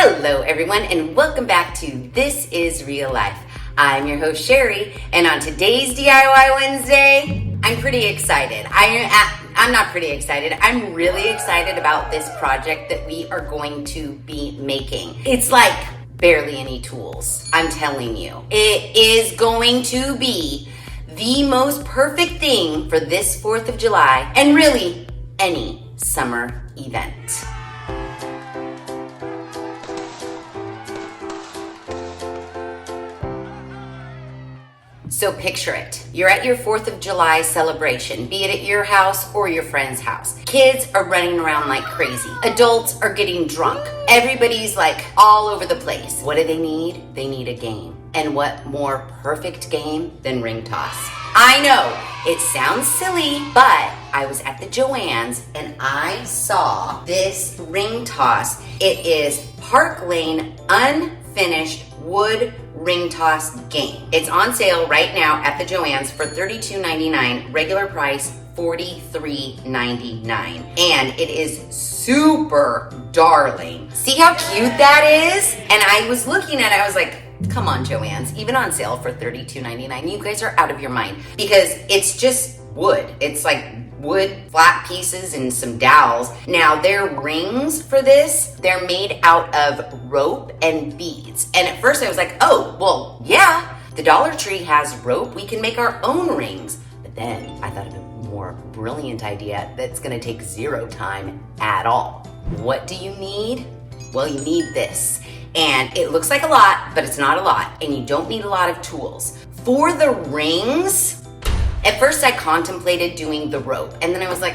Hello everyone and welcome back to This Is Real Life. I'm your host Sheri, and on today's DIY Wednesday, I'm pretty excited. I'm not pretty excited. I'm really excited about this project that we are going to be making. It's like barely any tools, I'm telling you. It is going to be the most perfect thing for this 4th of July and really any summer event. So picture it. You're at your 4th of July celebration, be it at your house or your friend's house. Kids are running around like crazy. Adults are getting drunk. Everybody's like all over the place. What do they need? They need a game. And what more perfect game than ring toss? I know, it sounds silly, but I was at the Joann's and I saw this ring toss. It is Park Lane unfinished wood ring toss game. It's on sale right now at the Joann's for $32.99, regular price $43.99, and it is super darling. See how cute that is? And I was looking at it, I was like, come on, Joann's, even on sale for $32.99, you guys are out of your mind, because it's just wood. It's like wood flat pieces and some dowels. Now their rings for this, they're made out of rope and beads. And at first I was like, oh, well, yeah, the Dollar Tree has rope. We can make our own rings. But then I thought of a more brilliant idea that's gonna take zero time at all. What do you need? Well, you need this. And it looks like a lot, but it's not a lot. And you don't need a lot of tools. For the rings, at first I contemplated doing the rope, and then I was like,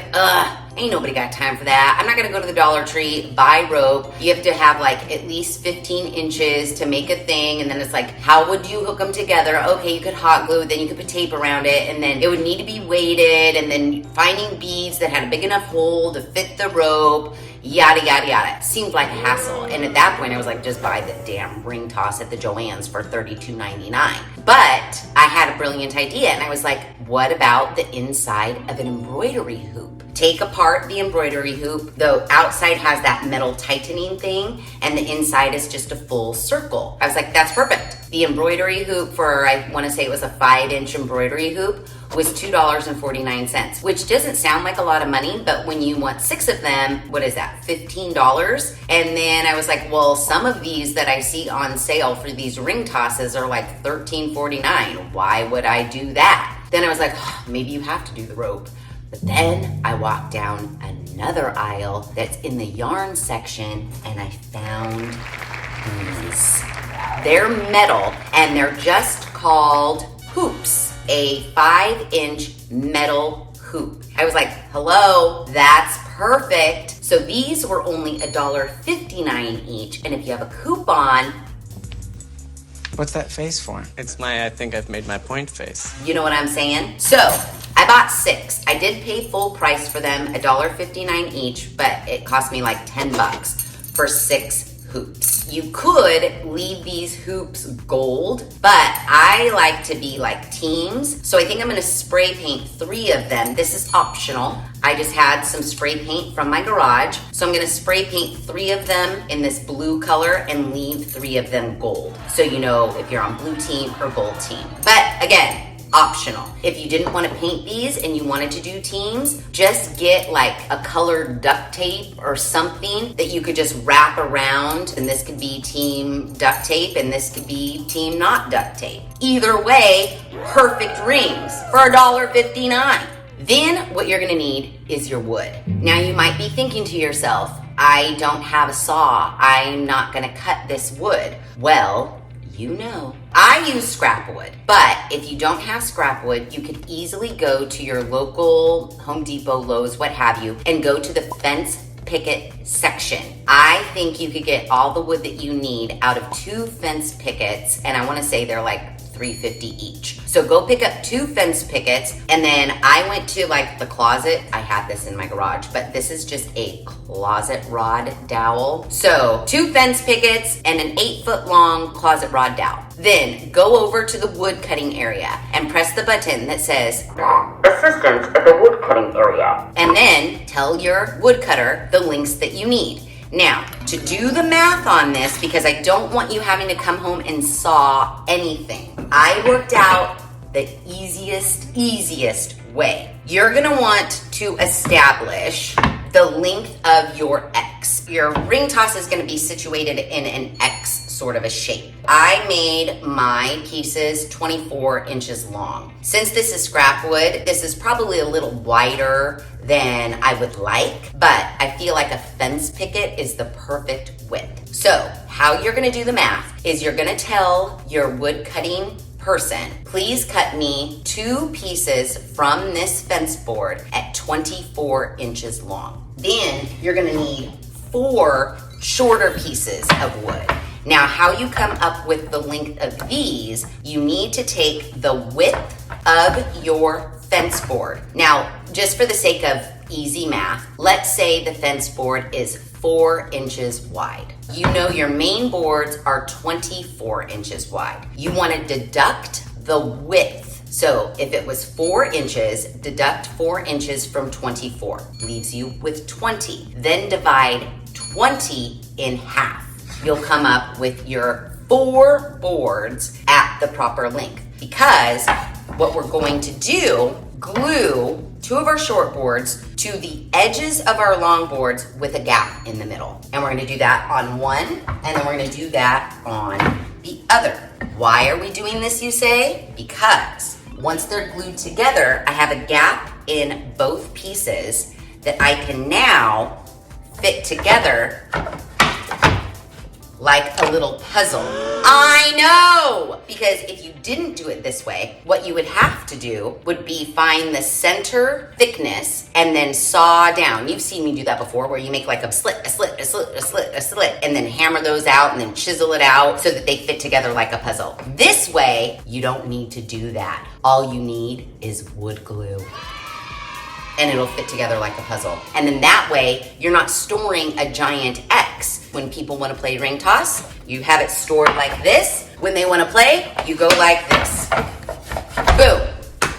ain't nobody got time for that. I'm not gonna go to the Dollar Tree, buy rope. You have to have like at least 15 inches to make a thing, and then it's like, how would you hook them together? Okay, you could hot glue, then you could put tape around it, and then it would need to be weighted, and then finding beads that had a big enough hole to fit the rope, yada, yada, yada. It seemed like a hassle. And at that point, I was like, just buy the damn ring toss at the Joann's for $32.99. But I had a brilliant idea, and I was like, what about the inside of an embroidery hoop? Take apart the embroidery hoop. The outside has that metal tightening thing, and the inside is just a full circle. I was like, that's perfect. The embroidery hoop for, I want to say it was a 5-inch embroidery hoop, was $2.49, which doesn't sound like a lot of money, but when you want 6 of them, what is that, $15? And then I was like, well, some of these that I see on sale for these ring tosses are like $13.49. Why would I do that? Then I was like, oh, maybe you have to do the rope. But then I walked down another aisle that's in the yarn section, and I found these. They're metal, and they're just called hoops. A 5-inch metal hoop. I was like, hello, that's perfect. So these were only $1.59 each, and if you have a coupon. What's that face for? It's my I think I've made my point face. You know what I'm saying? So I bought 6. I did pay full price for them, $1.59 each, but it cost me like $10 for 6 hoops. You could leave these hoops gold, but I like to be like teams. So I think I'm gonna spray paint 3 of them. This is optional. I just had some spray paint from my garage. So I'm gonna spray paint 3 of them in this blue color and leave 3 of them gold. So you know if you're on blue team or gold team. But again, optional. If you didn't want to paint these and you wanted to do teams, just get like a colored duct tape or something that you could just wrap around, and this could be team duct tape and this could be team not duct tape. Either way, perfect rings for $1.59. Then what you're gonna need is your wood. Now you might be thinking to yourself, I don't have a saw, I'm not gonna cut this wood. Well, you know, I use scrap wood, but if you don't have scrap wood, you could easily go to your local Home Depot, Lowe's, what have you, and go to the fence picket section. I think you could get all the wood that you need out of 2 fence pickets, and I wanna say they're like $3.50 each. So go pick up 2 fence pickets, and then I went to like the closet. I had this in my garage, but this is just a closet rod dowel. So 2 fence pickets and an 8-foot long closet rod dowel. Then go over to the wood cutting area and press the button that says assistance at the wood cutting area. And then tell your woodcutter the links that you need. Now, to do the math on this, because I don't want you having to come home and saw anything, I worked out the easiest way. You're gonna want to establish the length of your X. Your ring toss is gonna be situated in an X sort of a shape. I made my pieces 24 inches long. Since this is scrap wood, this is probably a little wider than I would like, but I feel like a fence picket is the perfect width. So how you're gonna do the math is you're gonna tell your wood cutting person, please cut me 2 pieces from this fence board at 24 inches long. Then you're gonna need 4 shorter pieces of wood. Now, how you come up with the length of these, you need to take the width of your fence board. Now, just for the sake of easy math, let's say the fence board is 4 inches wide. You know your main boards are 24 inches wide. You want to deduct the width. So if it was 4 inches, deduct 4 inches from 24, leaves you with 20. Then divide 20 in half. You'll come up with your 4 boards at the proper length. Because what we're going to do, glue 2 of our short boards to the edges of our long boards with a gap in the middle. And we're gonna do that on one, and then we're gonna do that on the other. Why are we doing this, you say? Because once they're glued together, I have a gap in both pieces that I can now fit together like a little puzzle. I know! Because if you didn't do it this way, what you would have to do would be find the center thickness and then saw down. You've seen me do that before, where you make like a slit, and then hammer those out and then chisel it out so that they fit together like a puzzle. This way, you don't need to do that. All you need is wood glue. And it'll fit together like a puzzle. And then that way, you're not storing a giant X. When people wanna play ring toss, you have it stored like this. When they wanna play, you go like this. Boom,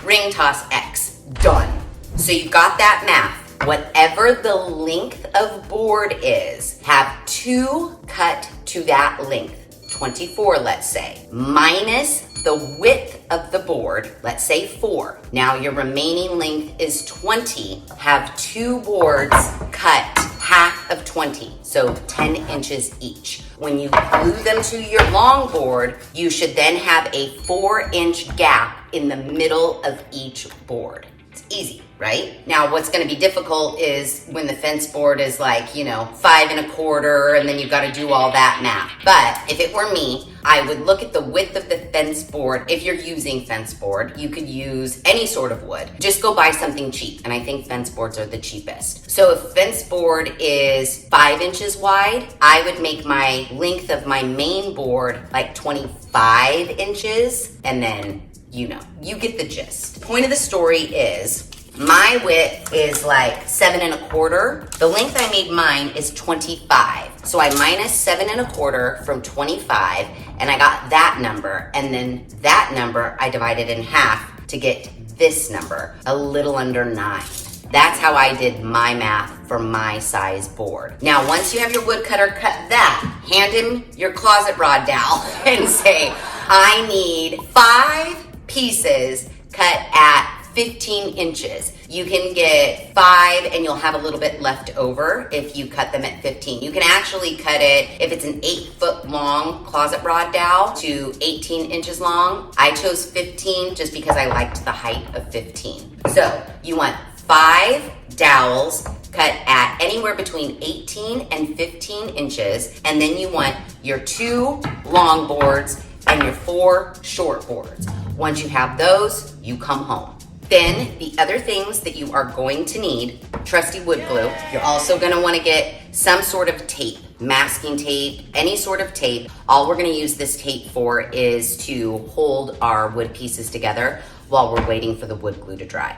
ring toss X, done. So you got that math. Whatever the length of board is, have 2 cut to that length. 24, let's say, minus the width of the board, let's say 4. Now your remaining length is 20. Have 2 boards cut half of 20, so 10 inches each. When you glue them to your long board, you should then have a 4-inch gap in the middle of each board. It's easy, right? Now, what's gonna be difficult is when the fence board is like, 5 1/4, and then you've gotta do all that math. But if it were me, I would look at the width of the fence board. If you're using fence board, you could use any sort of wood. Just go buy something cheap, and I think fence boards are the cheapest. So if fence board is 5 inches wide, I would make my length of my main board like 25 inches, and then you get the gist. Point of the story is my width is like 7 1/4. The length I made mine is 25. So I minus 7 1/4 from 25, and I got that number. And then that number I divided in half to get this number, a little under 9. That's how I did my math for my size board. Now, once you have your woodcutter cut that, hand him your closet rod dowel and say, I need 5 pieces cut at 15 inches. You can get 5 and you'll have a little bit left over if you cut them at 15. You can actually cut it, if it's an 8-foot long closet rod dowel, to 18 inches long. I chose 15 just because I liked the height of 15. So you want 5 dowels cut at anywhere between 18 and 15 inches. And then you want your 2 long boards and your 4 short boards. Once you have those, you come home. Then the other things that you are going to need, trusty wood glue. You're also gonna wanna get some sort of tape, masking tape, any sort of tape. All we're gonna use this tape for is to hold our wood pieces together while we're waiting for the wood glue to dry.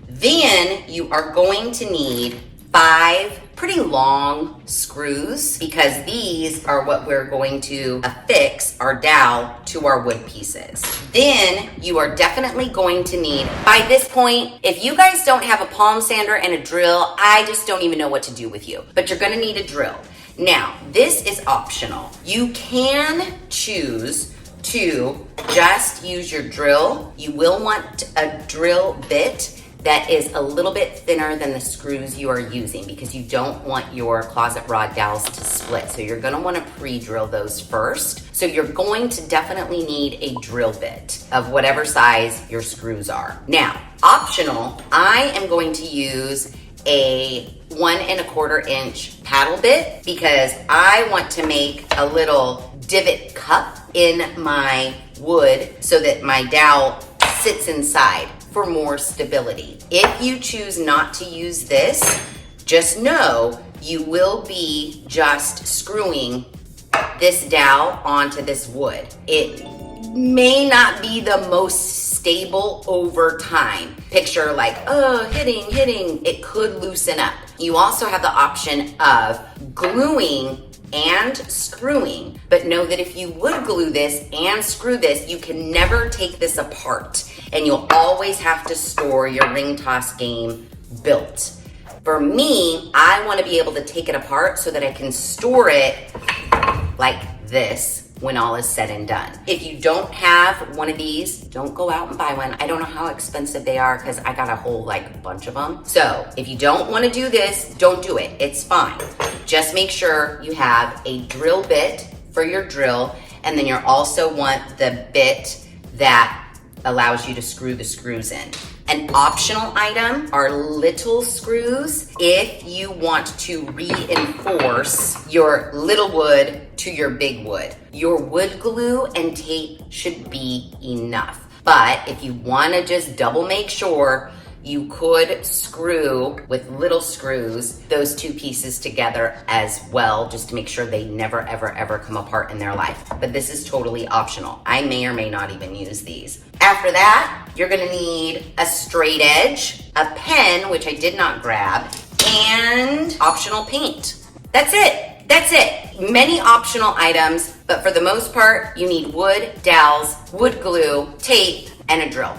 Then you are going to need 5 pretty long screws, because these are what we're going to affix our dowel to our wood pieces. Then you are definitely going to need, by this point, if you guys don't have a palm sander and a drill, I just don't even know what to do with you. But you're gonna need a drill. Now, this is optional. You can choose to just use your drill. You will want a drill bit that is a little bit thinner than the screws you are using because you don't want your closet rod dowels to split. So you're gonna wanna pre-drill those first. So you're going to definitely need a drill bit of whatever size your screws are. Now, optional, I am going to use a 1 1/4 inch paddle bit because I want to make a little divot cup in my wood so that my dowel sits inside for more stability. If you choose not to use this, just know you will be just screwing this dowel onto this wood. It may not be the most stable over time. Picture like, oh, hitting, it could loosen up. You also have the option of gluing and screwing, but know that if you would glue this and screw this, you can never take this apart and you'll always have to store your ring toss game built. For me, I want to be able to take it apart so that I can store it like this when all is said and done. If you don't have one of these, don't go out and buy one. I don't know how expensive they are because I got a whole bunch of them. So if you don't want to do this, don't do it. It's fine. Just make sure you have a drill bit for your drill, and then you also want the bit that allows you to screw the screws in. An optional item are little screws if you want to reinforce your little wood to your big wood. Your wood glue and tape should be enough. But if you want to just double make sure, you could screw with little screws those two pieces together as well, just to make sure they never, ever come apart in their life. But this is totally optional. I may or may not even use these. After that, you're gonna need a straight edge, a pen, which I did not grab, and optional paint. That's it. That's it. Many optional items, but for the most part, you need wood, dowels, wood glue, tape, and a drill.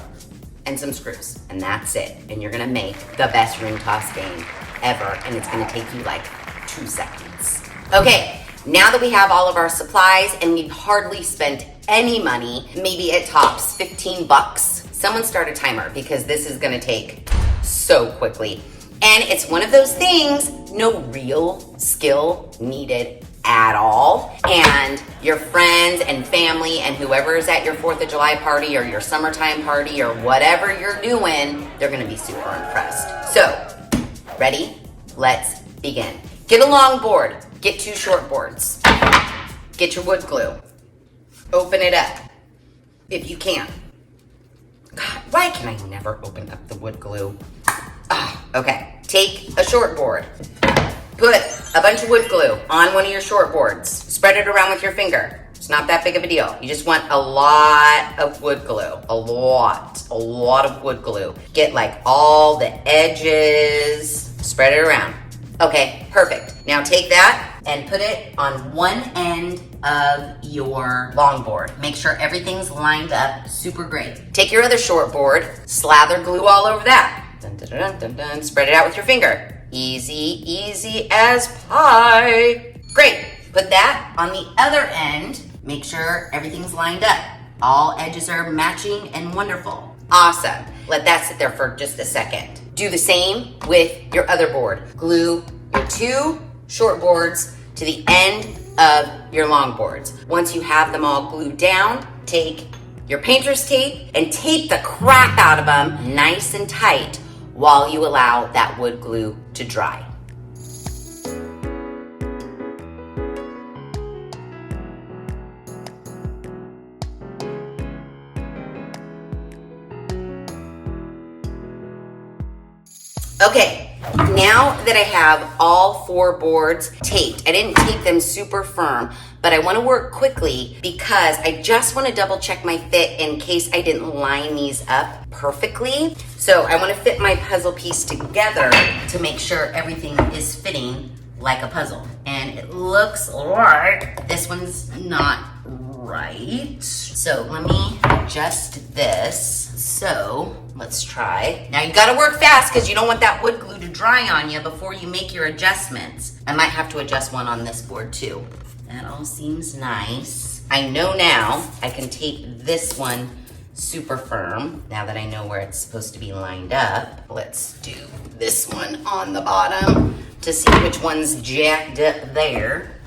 And some screws, and that's it. And you're gonna make the best ring toss game ever, and it's gonna take you 2 seconds. Okay, now that we have all of our supplies and we've hardly spent any money, maybe at tops 15 bucks, someone start a timer because this is gonna take so quickly. And it's one of those things, no real skill needed at all, and your friends and family and whoever is at your 4th of July party or your summertime party or whatever you're doing, they're gonna be super impressed. So, ready? Let's begin. Get a long board, get 2 short boards, get your wood glue, open it up if you can. God, why can I never open up the wood glue? Okay, take a short board. Put a bunch of wood glue on one of your short boards. Spread it around with your finger. It's not that big of a deal. You just want a lot of wood glue. A lot of wood glue. Get all the edges. Spread it around. Okay, perfect. Now take that and put it on one end of your longboard. Make sure everything's lined up super great. Take your other short board, slather glue all over that. Dun, dun, dun, dun, dun. Spread it out with your finger. Easy as pie. Great. Put that on the other end. Make sure everything's lined up. All edges are matching and wonderful. Awesome. Let that sit there for just a second. Do the same with your other board. Glue your 2 short boards to the end of your long boards. Once you have them all glued down, take your painter's tape and tape the crap out of them nice and tight while you allow that wood glue to dry. Okay, now that I have all 4 boards taped, I didn't tape them super firm, but I want to work quickly because I just want to double check my fit in case I didn't line these up perfectly. So I want to fit my puzzle piece together to make sure everything is fitting like a puzzle. And it looks like this one's not right. So let me adjust this. So let's try. Now you gotta work fast because you don't want that wood glue to dry on you before you make your adjustments. I might have to adjust one on this board too. That all seems nice. I know now I can tape this one super firm now that I know where it's supposed to be lined up. Let's do this one on the bottom to see which one's jacked up there.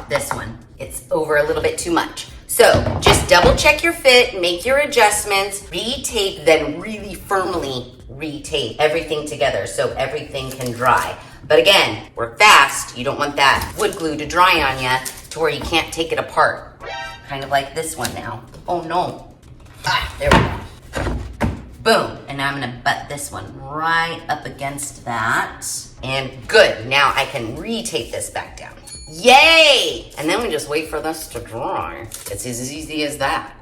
This one, it's over a little bit too much. So just double check your fit, make your adjustments, retape, then really firmly retape everything together so everything can dry. But again, work fast. You don't want that wood glue to dry on you to where you can't take it apart. Kind of like this one now. Oh no. Ah, there we go. Boom. And now I'm gonna butt this one right up against that. And good. Now I can retape this back down. Yay! And then we just wait for this to dry. It's as easy as that.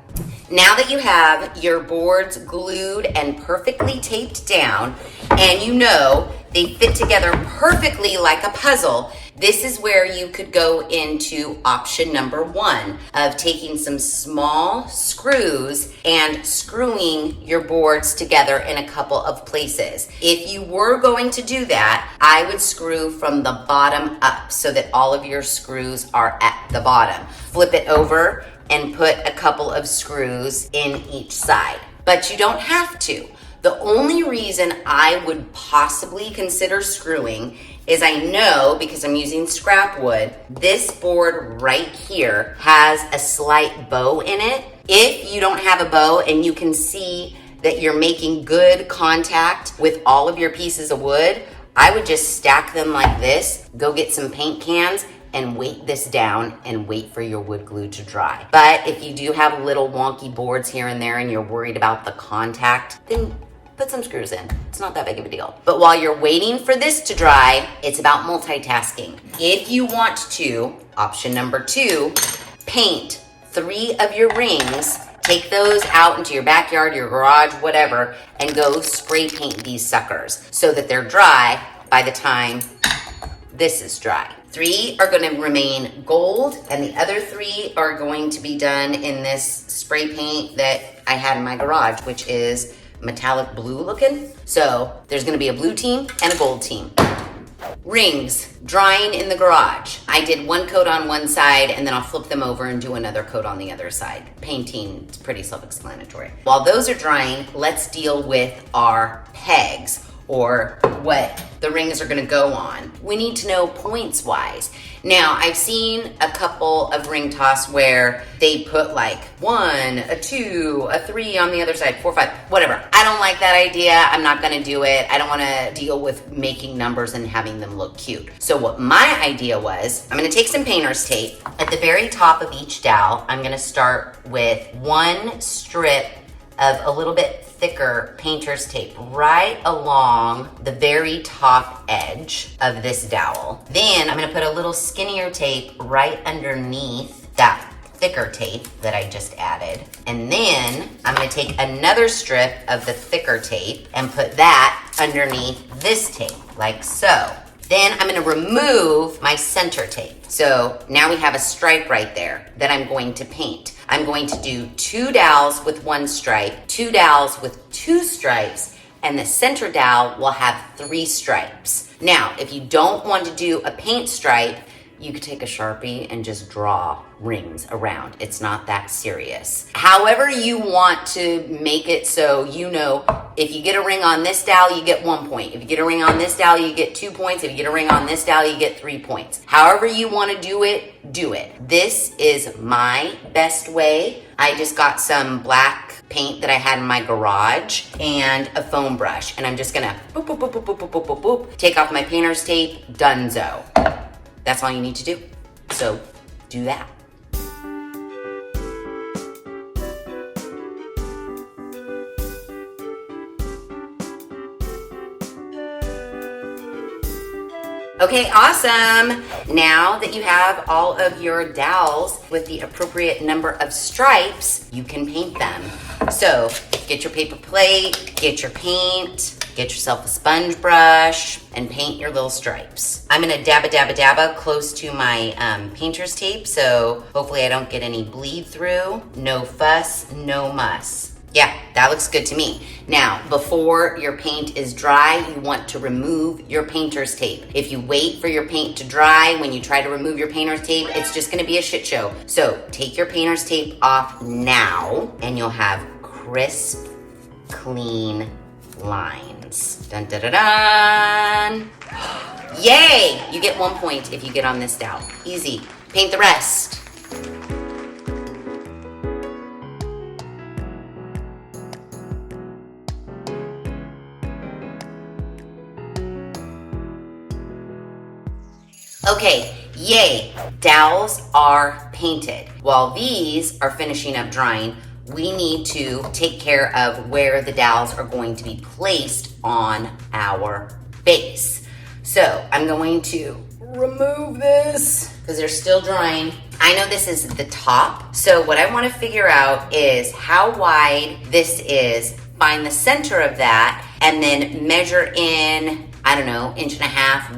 Now that you have your boards glued and perfectly taped down, and you know they fit together perfectly like a puzzle, this is where you could go into option number 1 of taking some small screws and screwing your boards together in a couple of places. If you were going to do that, I would screw from the bottom up so that all of your screws are at the bottom. Flip it over and put a couple of screws in each side. But you don't have to. The only reason I would possibly consider screwing is I know, because I'm using scrap wood, this board right here has a slight bow in it. If you don't have a bow and you can see that you're making good contact with all of your pieces of wood, I would just stack them like this, go get some paint cans, and weight this down and wait for your wood glue to dry. But if you do have little wonky boards here and there and you're worried about the contact, then put some screws in. It's not that big of a deal. But while you're waiting for this to dry, it's about multitasking. If you want to, option number 2, paint 3 of your rings. Take those out into your backyard, your garage, whatever, and go spray paint these suckers so that they're dry by the time this is dry. 3 are going to remain gold, and the other 3 are going to be done in this spray paint that I had in my garage, which is metallic blue looking. So there's going to be a blue team and a gold team. Rings drying in the garage. I did one coat on one side and then I'll flip them over and do another coat on the other side. Painting, it's pretty self-explanatory. While those are drying, let's deal with our pegs, or what the rings are gonna go on. We need to know points wise. Now, I've seen a couple of ring toss where they put like 1, a 2, a 3 on the other side, 4, 5, whatever. I don't like that idea. I'm not gonna do it. I don't wanna deal with making numbers and having them look cute. So what my idea was, I'm gonna take some painter's tape. At the very top of each dowel, I'm gonna start with 1 strip of a little bit thicker painter's tape right along the very top edge of this dowel. Then I'm gonna put a little skinnier tape right underneath that thicker tape that I just added. And then I'm gonna take another strip of the thicker tape and put that underneath this tape, like so. Then I'm gonna remove my center tape. So now we have a stripe right there that I'm going to paint. I'm going to do 2 dowels with 1 stripe, 2 dowels with 2 stripes, and the center dowel will have 3 stripes. Now, if you don't want to do a paint stripe, you could take a Sharpie and just draw rings around. It's not that serious. However you want to make it so you know, if you get a ring on this dowel, you get 1 point. If you get a ring on this dowel, you get 2 points. If you get a ring on this dowel, you get 3 points. However you want to do it, do it. This is my best way. I just got some black paint that I had in my garage and a foam brush. And I'm just gonna boop, boop, boop, boop, boop, boop, boop, boop, boop, take off my painter's tape, donezo. That's all you need to do. So do that. Okay, awesome. Now that you have all of your dowels with the appropriate number of stripes, you can paint them. So get your paper plate, get your paint, Get yourself a sponge brush and paint your little stripes. I'm gonna dabba dabba dabba close to my painter's tape, so hopefully I don't get any bleed through. No fuss, no muss. Yeah, that looks good to me. Now, before your paint is dry, you want to remove your painter's tape. If you wait for your paint to dry, when you try to remove your painter's tape, it's just gonna be a shit show. So take your painter's tape off now, and you'll have crisp, clean lines. Dun dun dun dun. Yay! You get 1 point if you get on this dowel. Easy. Paint the rest. Okay, yay, dowels are painted. While these are finishing up drying, we need to take care of where the dowels are going to be placed on our base. So I'm going to remove this because they're still drying. I know this is the top, so what I want to figure out is how wide this is, find the center of that, and then measure in, I don't know, 1.5 inches,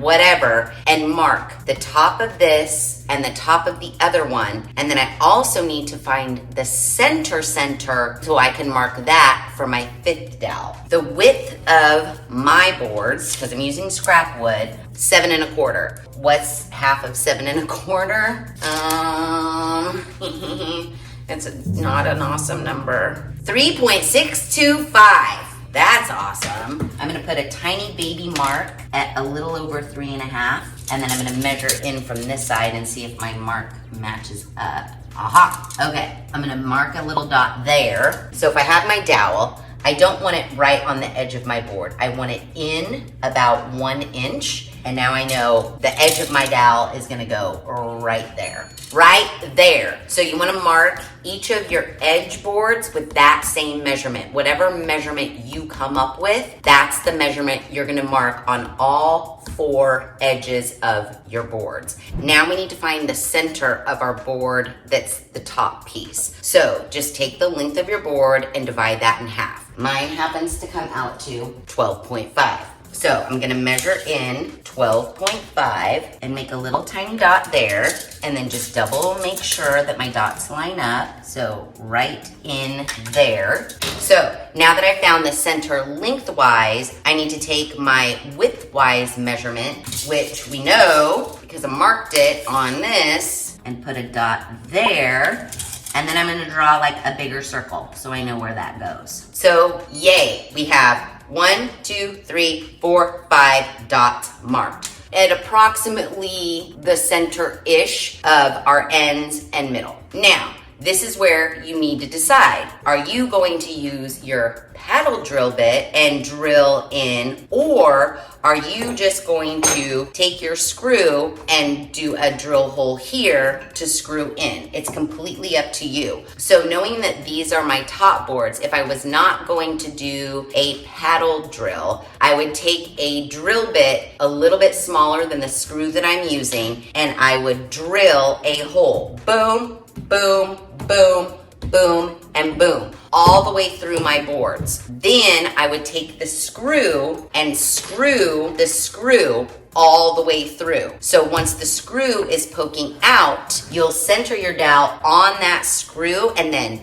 whatever, and mark the top of this and the top of the other one. And then I also need to find the center so I can mark that for my 5th dowel. The width of my boards, because I'm using scrap wood, 7.25. What's half of 7.25? It's not an awesome number. 3.625. That's awesome. I'm gonna put a tiny baby mark at a little over 3.5, and then I'm gonna measure in from this side and see if my mark matches up. Aha, okay. I'm gonna mark a little dot there. So if I have my dowel, I don't want it right on the edge of my board. I want it in about 1 inch. And now I know the edge of my dowel is gonna go right there. Right there. So you wanna mark each of your edge boards with that same measurement. Whatever measurement you come up with, that's the measurement you're gonna mark on all 4 edges of your boards. Now we need to find the center of our board that's the top piece. So just take the length of your board and divide that in half. Mine happens to come out to 12.5. So I'm gonna measure in 12.5 and make a little tiny dot there, and then just double make sure that my dots line up. So right in there. So now that I found the center lengthwise, I need to take my widthwise measurement, which we know because I marked it on this, and put a dot there. And then I'm gonna draw like a bigger circle so I know where that goes. So yay, we have 1, 2, 3, 4, 5 dots marked at approximately the center-ish of our ends and middle. Now, this is where you need to decide. Are you going to use your paddle drill bit and drill in, or are you just going to take your screw and do a drill hole here to screw in? It's completely up to you. So knowing that these are my top boards, if I was not going to do a paddle drill, I would take a drill bit a little bit smaller than the screw that I'm using, and I would drill a hole. Boom, boom, boom, boom, and boom, all the way through my boards. Then I would take the screw and screw the screw all the way through. So once the screw is poking out, you'll center your dowel on that screw and then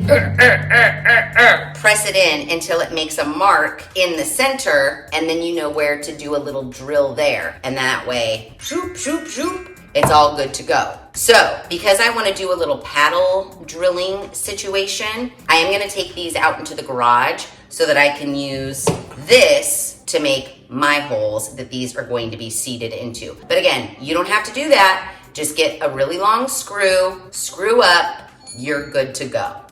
press it in until it makes a mark in the center, and then you know where to do a little drill there. And that way, shoop, shoop, shoop, it's all good to go. So, because I want to do a little paddle drilling situation, I am going to take these out into the garage so that I can use this to make my holes that these are going to be seated into. But again, you don't have to do that. Just get a really long screw, screw up, you're good to go.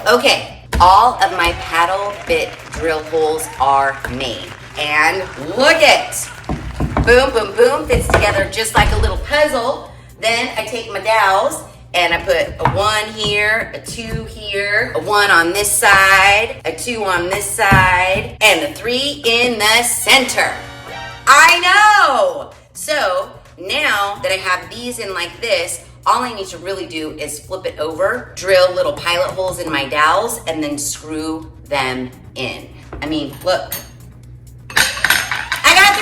Okay, all of my paddle bit drill holes are made. And look it! Boom, boom, boom, fits together just like a little puzzle. Then I take my dowels and I put a 1 here, a 2 here, a 1 on this side, a 2 on this side, and a 3 in the center. I know! So now that I have these in like this, all I need to really do is flip it over, drill little pilot holes in my dowels, and then screw them in. I mean, look.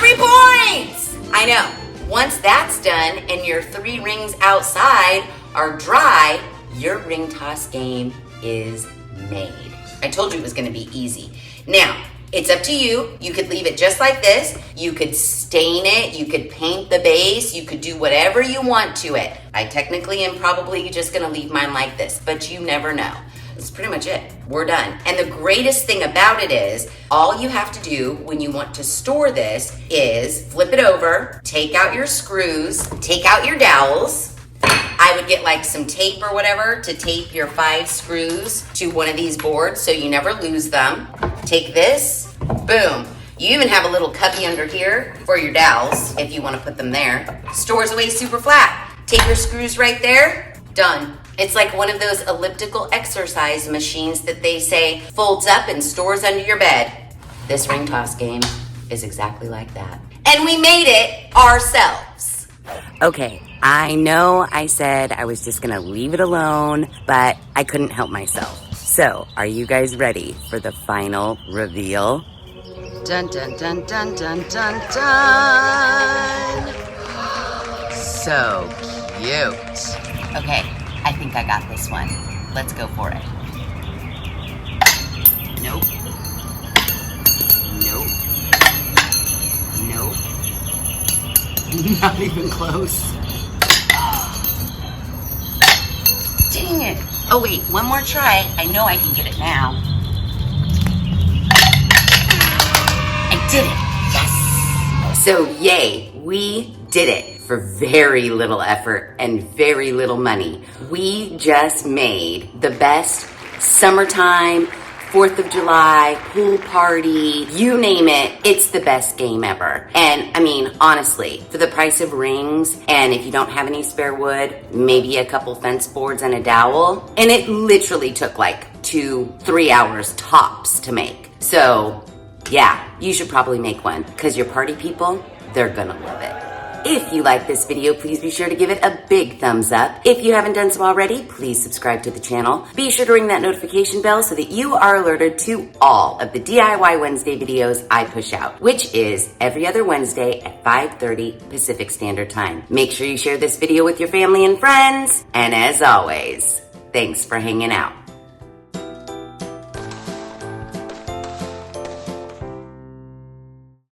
3 points! I know. Once that's done and your 3 rings outside are dry, your ring toss game is made. I told you it was gonna be easy. Now, it's up to you. You could leave it just like this. You could stain it. You could paint the base. You could do whatever you want to it. I technically am probably just gonna leave mine like this, but you never know. That's pretty much it. We're done. And the greatest thing about it is, all you have to do when you want to store this is flip it over, take out your screws, take out your dowels. I would get like some tape or whatever to tape your 5 screws to one of these boards so you never lose them. Take this, boom. You even have a little cubby under here for your dowels if you want to put them there. Stores away super flat. Take your screws right there, done. It's like one of those elliptical exercise machines that they say folds up and stores under your bed. This ring toss game is exactly like that. And we made it ourselves. Okay, I know I said I was just gonna leave it alone, but I couldn't help myself. So, are you guys ready for the final reveal? Dun dun dun dun dun dun dun! So cute. Okay, I think I got this one. Let's go for it. Nope. Nope. Nope. Not even close. Dang it. Oh wait, one more try. I know I can get it now. I did it. Yes. So yay, we did it for very little effort and very little money. We just made the best summertime 4th of July, pool party, you name it, it's the best game ever. And I mean, honestly, for the price of rings, and if you don't have any spare wood, maybe a couple fence boards and a dowel, and it literally took like 2-3 hours tops to make. So yeah, you should probably make one, because your party people, they're gonna love it. If you like this video, please be sure to give it a big thumbs up. If you haven't done so already, please subscribe to the channel. Be sure to ring that notification bell so that you are alerted to all of the DIY Wednesday videos I push out, which is every other Wednesday at 5:30 Pacific Standard Time. Make sure you share this video with your family and friends. And as always, thanks for hanging out.